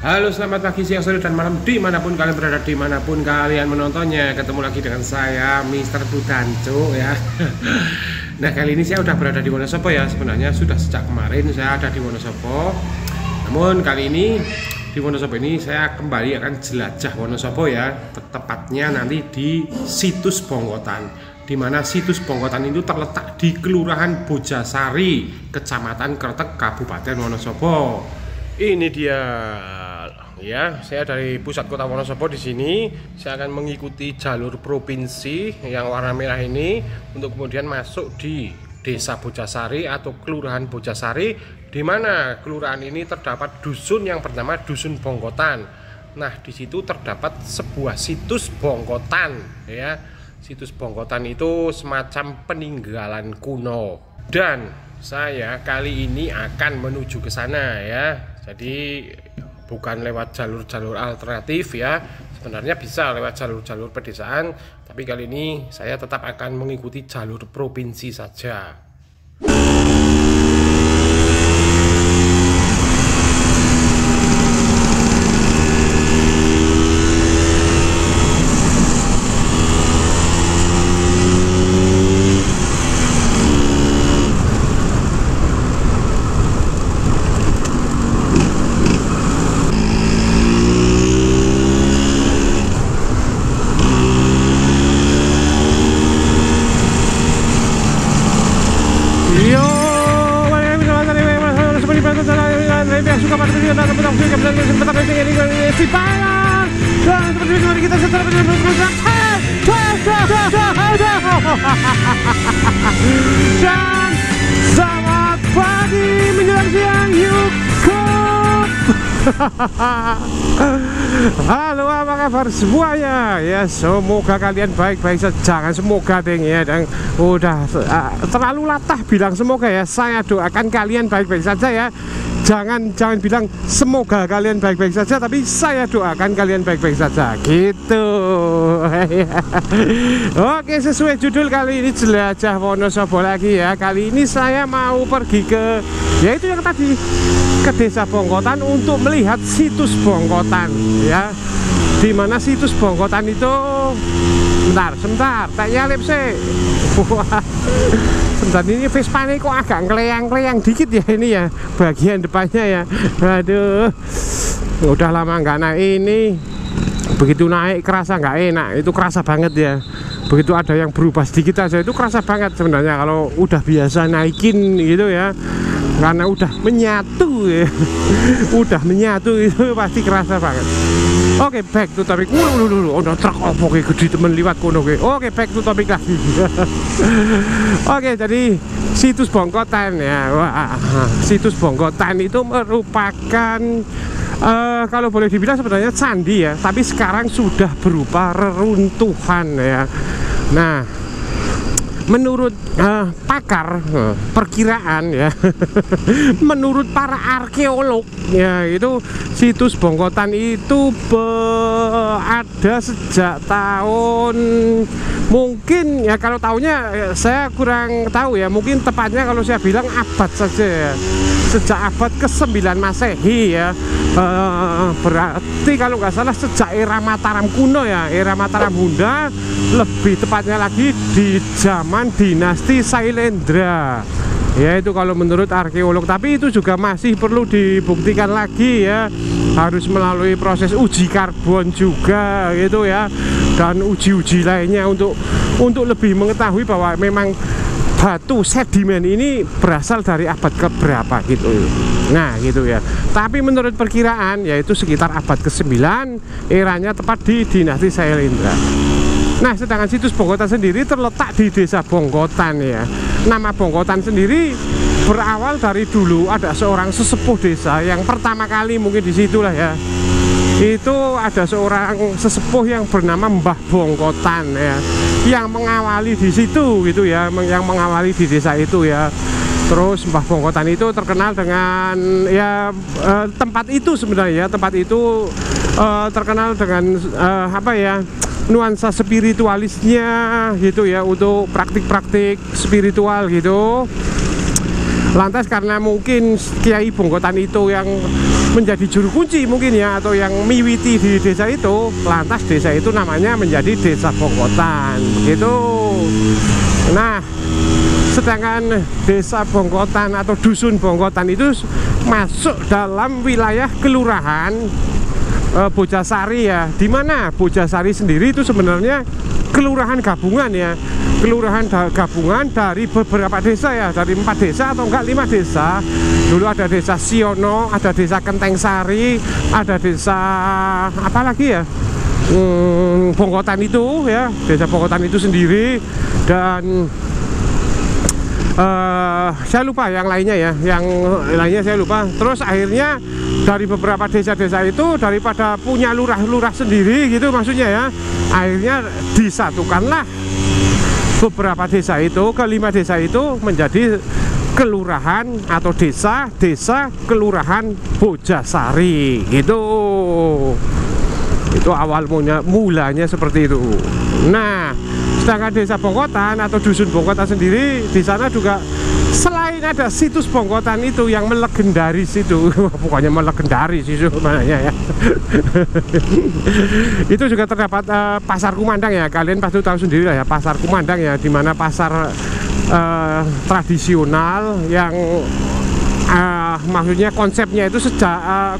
Halo, selamat pagi, siang, sore, dan malam dimanapun kalian berada, dimanapun kalian menontonnya. Ketemu lagi dengan saya, Mr. Budanco ya. Nah, kali ini saya udah berada di Wonosobo ya. Sebenarnya sudah sejak kemarin saya ada di Wonosobo. Namun kali ini di Wonosobo ini saya kembali akan jelajah Wonosobo ya. Tepatnya nanti di situs Bongkotan, di mana situs Bongkotan itu terletak di Kelurahan Bojasari, Kecamatan Kretek, Kabupaten Wonosobo. Ini dia ya, saya dari pusat kota Wonosobo. Di sini saya akan mengikuti jalur provinsi yang warna merah ini untuk kemudian masuk di Desa Bojasari atau Kelurahan Bojasari, di mana kelurahan ini terdapat dusun yang bernama Dusun Bongkotan. Nah, di situ terdapat sebuah situs Bongkotan ya. Situs Bongkotan itu semacam peninggalan kuno dan saya kali ini akan menuju ke sana ya. Jadi bukan lewat jalur-jalur alternatif ya. Sebenarnya bisa lewat jalur-jalur pedesaan, tapi kali ini saya tetap akan mengikuti jalur provinsi saja. Dan selamat pagi menjelang siang YouTube. Halo, apa kabar semuanya ya, semoga kalian baik-baik saja. Jangan semoga deng ya, dan udah terlalu latah bilang semoga ya. Saya doakan kalian baik-baik saja ya. Jangan bilang semoga kalian baik-baik saja, tapi saya doakan kalian baik-baik saja gitu. Oke, sesuai judul kali ini jelajah Wonosobo lagi ya. Kali ini saya mau pergi ke, yaitu yang tadi, ke Desa Bongkotan untuk melihat situs Bongkotan ya. Dimana situs Bongkotan itu, sebentar, tak nyalip sih. Sebentar, ini Vespanya kok agak ngeleyang-ngeleyang dikit ya ini ya, bagian depannya ya. Aduh, udah lama nggak naik ini. Begitu naik kerasa nggak enak, itu kerasa banget ya. Begitu ada yang berubah sedikit aja itu kerasa banget sebenarnya. Kalau udah biasa naikin gitu ya, karena udah menyatu ya. Udah menyatu itu pasti kerasa banget. Oke, back to topic. Dulu, udah truk opo ke gede temen liwat kono ke. Oke, back to topic lagi. Oke, jadi situs Bongkotan ya. Wah, situs Bongkotan itu merupakan kalau boleh dibilang sebenarnya candi ya, tapi sekarang sudah berupa reruntuhan ya. Nah, menurut pakar perkiraan ya, menurut para arkeolog ya, itu situs Bongkotan itu ada sejak tahun, mungkin ya, kalau tahunya saya kurang tahu ya, mungkin tepatnya kalau saya bilang abad saja ya, sejak abad ke-9 Masehi ya. Berarti kalau nggak salah sejak era Mataram kuno ya, era Mataram Bunda, lebih tepatnya lagi di zaman dinasti Sailendra ya, itu kalau menurut arkeolog. Tapi itu juga masih perlu dibuktikan lagi ya, harus melalui proses uji karbon juga gitu ya, dan uji-uji lainnya untuk lebih mengetahui bahwa memang batu sedimen ini berasal dari abad keberapa gitu. Nah gitu ya. Tapi menurut perkiraan yaitu sekitar abad ke-9, eranya tepat di dinasti Sailendra. Nah, sedangkan situs Bongkotan sendiri terletak di Desa Bongkotan ya. Nama Bongkotan sendiri berawal dari dulu ada seorang sesepuh desa yang pertama kali, mungkin di situlah ya, itu ada seorang sesepuh yang bernama Mbah Bongkotan ya, yang mengawali di situ gitu ya, yang mengawali di desa itu ya. Terus Mbah Bongkotan itu terkenal dengan ya, tempat itu sebenarnya, tempat itu terkenal dengan apa ya, nuansa spiritualisnya gitu ya, untuk praktik-praktik spiritual gitu. Lantas karena mungkin Kiai Bongkotan itu yang menjadi juru kunci mungkin ya, atau yang miwiti di desa itu, lantas desa itu namanya menjadi Desa Bongkotan begitu. Nah, sedangkan Desa Bongkotan atau Dusun Bongkotan itu masuk dalam wilayah kelurahan Bojasari ya, dimana Bojasari sendiri itu sebenarnya kelurahan gabungan ya, kelurahan gabungan dari beberapa desa ya, dari 4 desa atau enggak 5 desa. Dulu ada desa Siono, ada desa Kenteng Sari, ada desa apa lagi ya, Bongkotan itu ya, desa Bongkotan itu sendiri. Dan saya lupa yang lainnya ya, yang lainnya saya lupa. Terus akhirnya dari beberapa desa-desa itu, daripada punya lurah-lurah sendiri gitu maksudnya ya, akhirnya disatukanlah beberapa desa itu, ke 5 desa itu menjadi kelurahan atau desa kelurahan Bojasari gitu. Itu awal mulanya seperti itu. Nah, sedangkan Desa Bongkotan atau Dusun Bongkotan sendiri, di sana juga selain ada situs Bongkotan itu yang melegendaris itu, pokoknya melegendaris itu sebenarnya ya. Itu juga terdapat pasar kumandang ya, kalian pasti tahu sendiri lah ya, pasar kumandang ya, dimana pasar tradisional yang maksudnya konsepnya itu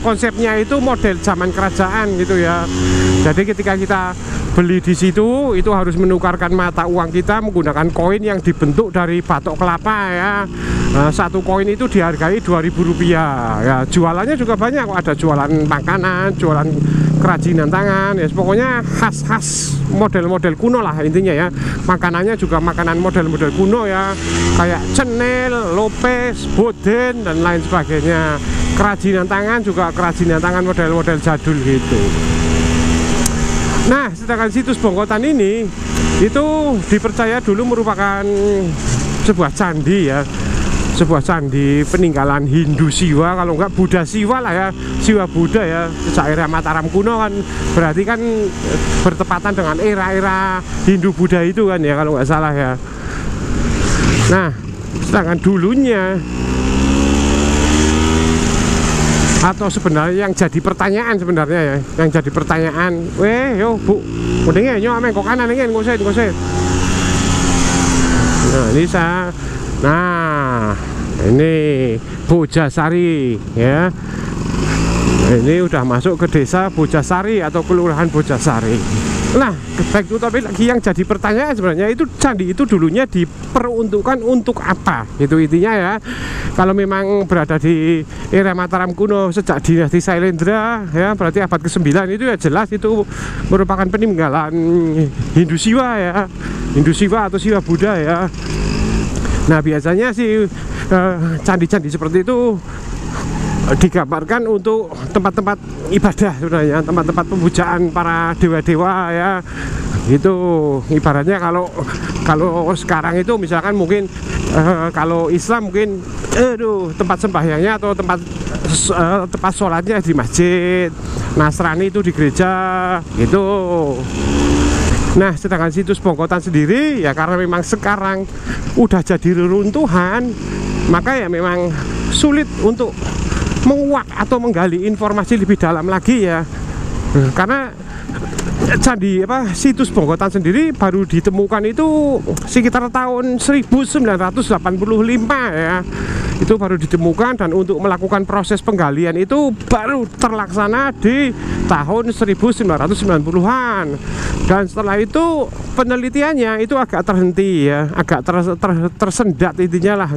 konsepnya itu model zaman kerajaan gitu ya. Jadi ketika kita beli di situ itu harus menukarkan mata uang kita menggunakan koin yang dibentuk dari batok kelapa ya. Satu koin itu dihargai Rp2.000 ya. Jualannya juga banyak, ada jualan makanan, jualan kerajinan tangan ya, pokoknya khas-khas model-model kuno lah intinya ya. Makanannya juga makanan model-model kuno ya, kayak cenil, lopes, boden dan lain sebagainya. Kerajinan tangan juga kerajinan tangan model-model jadul gitu. Nah, sedangkan situs Bongkotan ini itu dipercaya dulu merupakan sebuah candi ya, sebuah candi peninggalan Hindu Siwa, kalau enggak Buddha Siwa lah ya, Siwa Buddha ya. Sejak era Mataram kuno kan, berarti kan bertepatan dengan era-era Hindu Buddha itu kan ya, kalau nggak salah ya. Nah, sedangkan dulunya atau sebenarnya yang jadi pertanyaan sebenarnya ya, yang jadi pertanyaan, yo Bu, mendingnya yo ameng kok kanan ingin ngoset. Nah, ini saya, nah ini Bojasari ya. Ini udah masuk ke Desa Bojasari atau Kelurahan Bojasari. Nah, baik itu tapi lagi yang jadi pertanyaan sebenarnya, itu candi itu dulunya diperuntukkan untuk apa? Itu intinya ya. Kalau memang berada di era Mataram kuno sejak dinasti Sailendra ya, berarti abad ke-9 itu ya jelas itu merupakan peninggalan Hindu Siwa ya, Hindu Siwa atau Siwa Buddha ya. Nah, biasanya sih candi-candi seperti itu digambarkan untuk tempat-tempat ibadah sebenarnya, tempat-tempat pemujaan para dewa-dewa ya. Itu ibaratnya kalau sekarang itu misalkan mungkin kalau Islam mungkin tempat sembahyangnya atau tempat sholatnya di masjid, Nasrani itu di gereja gitu. Nah, sedangkan situs Bongkotan sendiri ya, karena memang sekarang udah jadi reruntuhan, maka ya memang sulit untuk menguak atau menggali informasi lebih dalam lagi ya. Karena candi situs Bongkotan sendiri baru ditemukan itu sekitar tahun 1985 ya. Itu baru ditemukan, dan untuk melakukan proses penggalian itu baru terlaksana di tahun 1990-an. Dan setelah itu penelitiannya itu agak terhenti ya, agak tersendat intinya lah,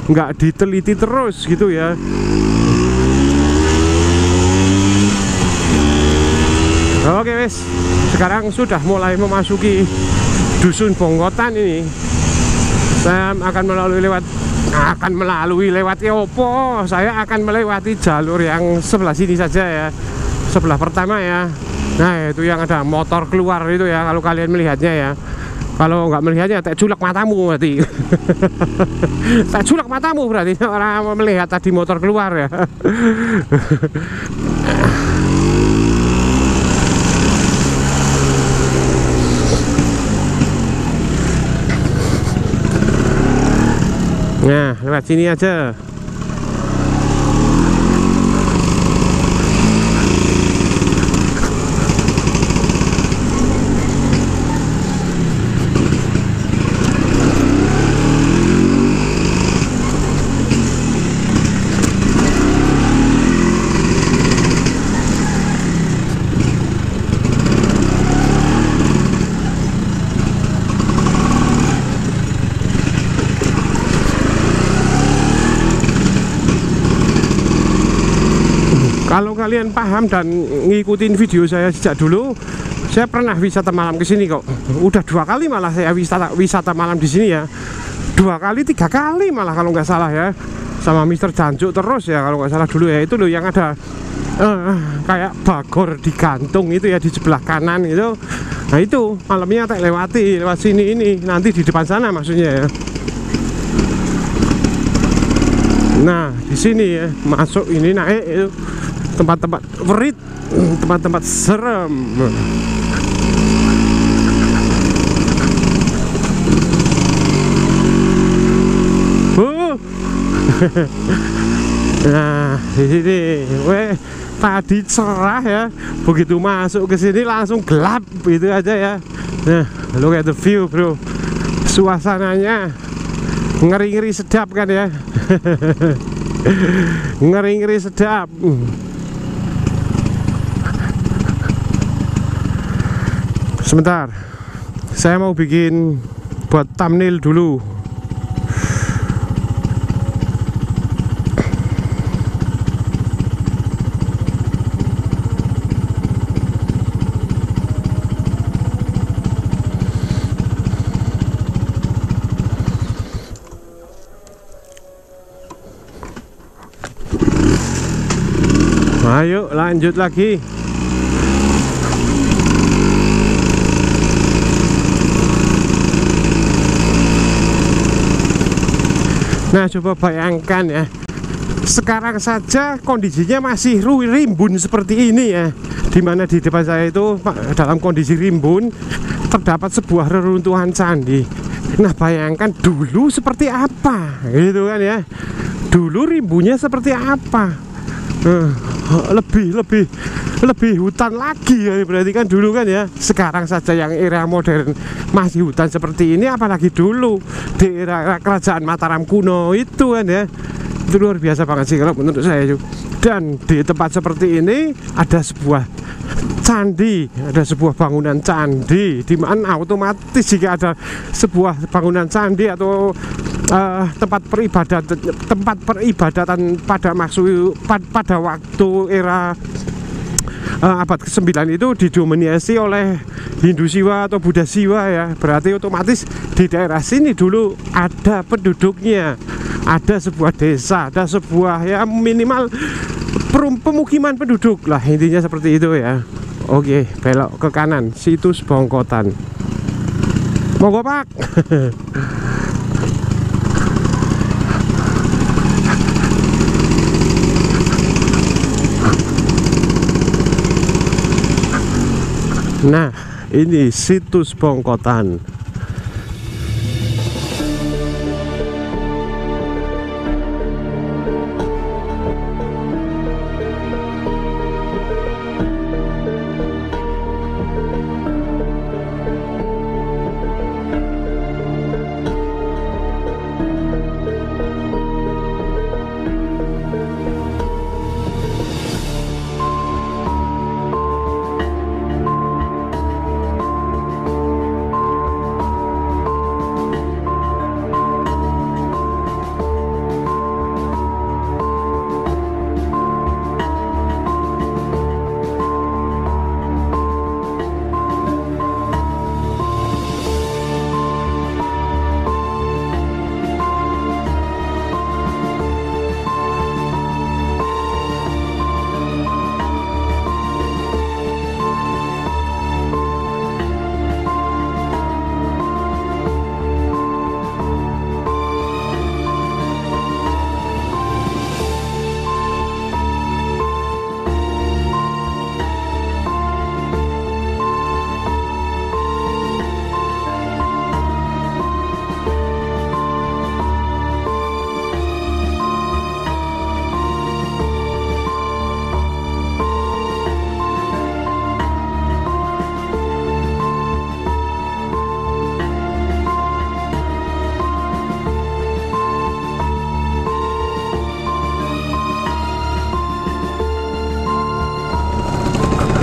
nggak diteliti terus gitu ya. Oke wes, sekarang sudah mulai memasuki Dusun Bongkotan ini. Saya akan melalui lewat Yopo. Saya akan melewati jalur yang sebelah sini saja ya, sebelah pertama ya. Nah, itu yang ada motor keluar itu ya, kalau kalian melihatnya ya. Kalau nggak melihatnya, tak culak matamu berarti. Tak culak matamu berarti orang melihat tadi motor keluar ya. Nah, lewat sini aja. kalian paham dan ngikutin video saya sejak dulu, saya pernah wisata malam ke sini kok. Udah 2 kali malah saya wisata malam di sini ya. 2 kali 3 kali malah kalau nggak salah ya. Sama Mr. Janjuk terus ya kalau nggak salah dulu ya. Itu loh yang ada kayak bagor digantung itu ya di sebelah kanan itu. Nah itu malamnya tak lewat sini ini, nanti di depan sana maksudnya ya. Nah di sini ya masuk ini naik itu tempat-tempat favorit, tempat-tempat serem. Nah di sini, tadi cerah ya, begitu masuk ke sini langsung gelap gitu aja ya. Nah, look at the view bro, suasananya ngeri-ngeri sedap kan ya. Ngeri-ngeri sedap. Sebentar, saya mau bikin buat thumbnail dulu. Ayo lanjut lagi. Nah coba bayangkan ya, sekarang saja kondisinya masih rimbun seperti ini ya, dimana di depan saya itu dalam kondisi rimbun terdapat sebuah reruntuhan candi. Nah bayangkan dulu seperti apa gitu kan ya, dulu rimbunnya seperti apa. Lebih hutan lagi ya, berarti kan dulu kan ya. Sekarang saja yang era modern masih hutan seperti ini, apalagi dulu di era kerajaan Mataram kuno itu kan ya. Itu luar biasa banget sih kalau menurut saya itu. Dan di tempat seperti ini ada sebuah candi, ada sebuah bangunan candi, di mana otomatis jika ada sebuah bangunan candi atau tempat peribadatan pada waktu era abad ke-9 itu didominasi oleh Hindu Siwa atau Buddha Siwa ya. Berarti otomatis di daerah sini dulu ada penduduknya, ada sebuah desa, ada sebuah ya minimal pemukiman penduduk lah, intinya seperti itu ya. Oke, belok ke kanan, situs Bongkotan. Monggo Pak. Nah, ini situs Bongkotan.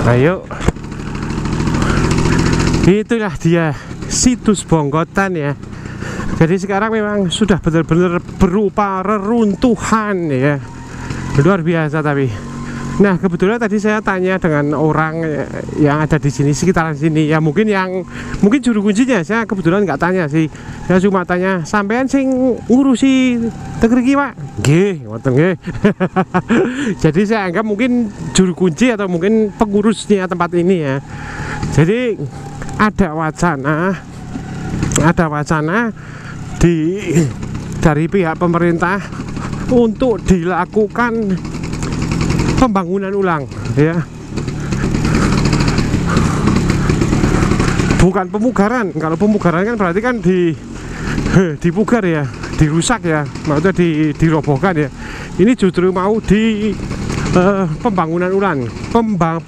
Ayo, itulah dia situs Bongkotan ya. Jadi sekarang memang sudah benar-benar berupa reruntuhan ya, luar biasa. Tapi Nah kebetulan tadi saya tanya dengan orang yang ada di sini sekitaran sini ya, mungkin juru kuncinya saya kebetulan nggak tanya sih, saya cuma tanya sampean sing ngurusi teger iki Pak, nggih ngoten nggih. Jadi saya anggap mungkin juru kunci atau mungkin pengurusnya tempat ini ya. Jadi ada wacana dari pihak pemerintah untuk dilakukan pembangunan ulang ya, bukan pemugaran. Kalau pemugaran kan berarti kan dipugar ya, dirusak ya, maksudnya dirobohkan ya. Ini justru mau di pembangunan ulang,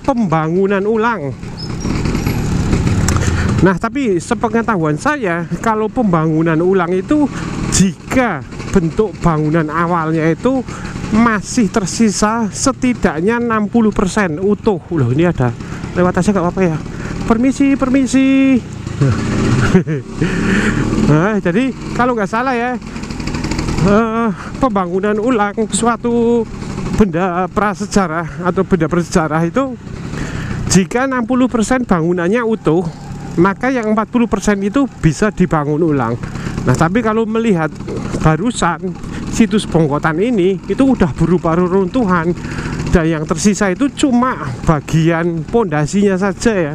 pembangunan ulang. Nah tapi sepengetahuan saya, kalau pembangunan ulang itu jika bentuk bangunan awalnya itu masih tersisa setidaknya 60% utuh. Loh ini ada lewat aja nggak apa-apa ya, permisi. Nah jadi kalau nggak salah ya, pembangunan ulang suatu benda prasejarah atau benda bersejarah itu jika 60% bangunannya utuh, maka yang 40% itu bisa dibangun ulang. Nah tapi kalau melihat barusan situs Bongkotan ini itu udah berupa reruntuhan, dan yang tersisa itu cuma bagian pondasinya saja ya,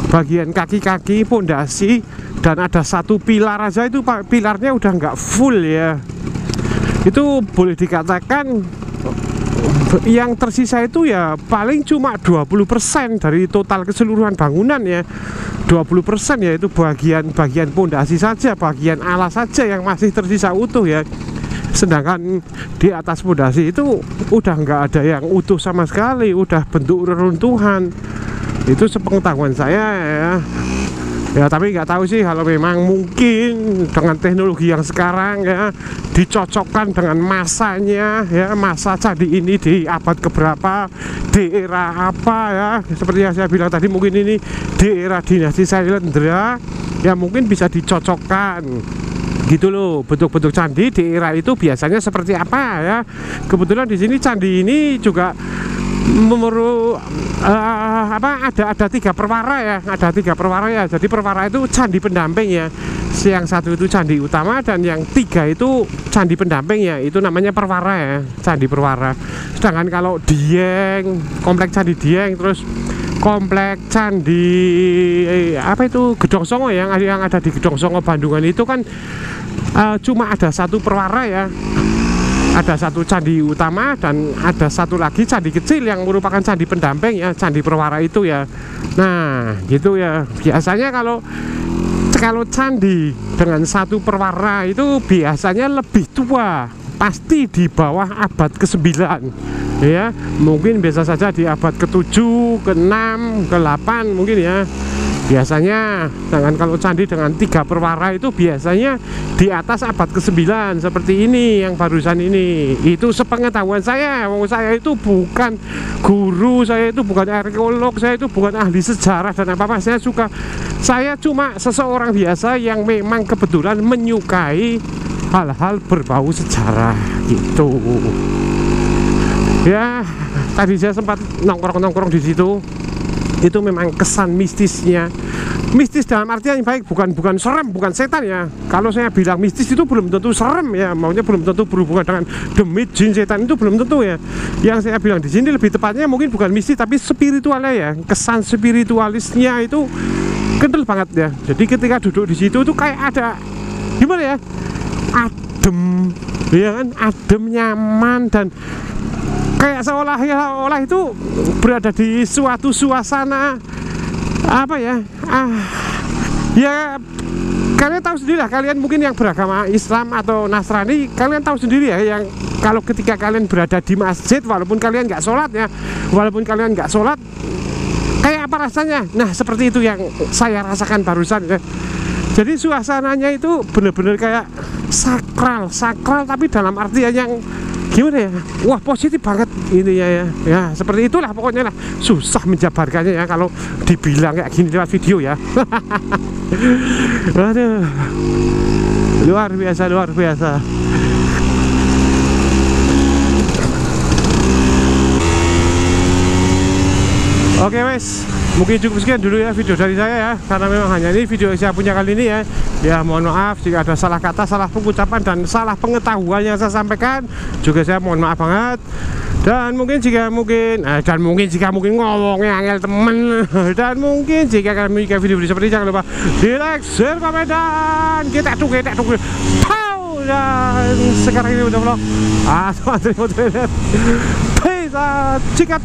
bagian kaki-kaki pondasi, dan ada satu pilar aja itu pilarnya udah nggak full ya. Itu boleh dikatakan yang tersisa itu ya paling cuma 20% dari total keseluruhan bangunan ya. 20% yaitu bagian pondasi saja, bagian alas saja yang masih tersisa utuh ya. Sedangkan di atas pondasi itu udah nggak ada yang utuh sama sekali, udah bentuk reruntuhan. Itu sepengetahuan saya ya. Ya tapi nggak tahu sih, kalau memang mungkin dengan teknologi yang sekarang ya dicocokkan dengan masanya ya, masa candi ini di abad keberapa, di era apa ya, seperti yang saya bilang tadi, mungkin ini di era dinasti Sailendra ya, mungkin bisa dicocokkan gitu loh. Bentuk-bentuk candi di era itu biasanya seperti apa ya. Kebetulan di sini candi ini juga ada 3 perwara ya, Jadi perwara itu candi pendamping ya. Yang satu itu candi utama, dan yang 3 itu candi pendamping ya, itu namanya perwara ya, candi perwara. Sedangkan kalau Dieng, komplek candi Dieng, terus komplek candi Gedong Songo yang ada di Gedong Songo Bandungan itu kan cuma ada 1 perwara ya. Ada 1 candi utama dan ada 1 lagi candi kecil yang merupakan candi pendamping ya, candi perwara itu ya. Nah gitu ya, biasanya kalau candi dengan 1 perwara itu biasanya lebih tua, pasti di bawah abad ke-9 ya. Mungkin biasa saja di abad ke-7, ke-6, ke-8 mungkin ya. Biasanya, sedangkan kalau candi dengan 3 perwara itu biasanya di atas abad ke-9 seperti ini yang barusan ini. Itu sepengetahuan saya. Saya itu bukan guru, saya itu bukan arkeolog, saya itu bukan ahli sejarah dan apa-apa. Saya cuma seseorang biasa yang memang kebetulan menyukai hal-hal berbau sejarah gitu. Ya, tadi saya sempat nongkrong-nongkrong di situ. Itu memang kesan mistisnya, mistis dalam artian yang baik, bukan serem, bukan setan ya. Kalau saya bilang mistis itu belum tentu serem ya, maunya belum tentu berhubungan dengan demit, jin, setan, itu belum tentu ya. Yang saya bilang di sini lebih tepatnya mungkin bukan mistis tapi spiritualnya ya, kesan spiritualisnya itu kental banget ya. Jadi ketika duduk di situ tuh kayak ada gimana ya, adem ya kan, adem, nyaman, dan kayak seolah-olah itu berada di suatu suasana apa ya, ya kalian tahu sendiri lah, kalian mungkin yang beragama Islam atau Nasrani, kalian tahu sendiri ya, yang kalau ketika kalian berada di masjid, walaupun kalian nggak sholat ya, kayak apa rasanya. Nah seperti itu yang saya rasakan barusan ya. Jadi suasananya itu benar-benar kayak sakral tapi dalam artian yang gimana ya, wah positif banget ini ya. Ya seperti itulah pokoknya lah, susah menjabarkannya ya kalau dibilang kayak gini lewat video ya. Aduh, luar biasa. Oke wes, mungkin cukup sekian dulu ya video dari saya ya, karena memang hanya ini video saya punya kali ini ya. Ya mohon maaf jika ada salah kata, salah pengucapan dan salah pengetahuan yang saya sampaikan, juga saya mohon maaf banget. Dan mungkin jika ngomongnya angel temen. Dan mungkin jika kalian memiliki video seperti ini, jangan lupa di like, share, komen, dan kita tunggu. Dan sekarang ini udah vlog. Peace out, cikat.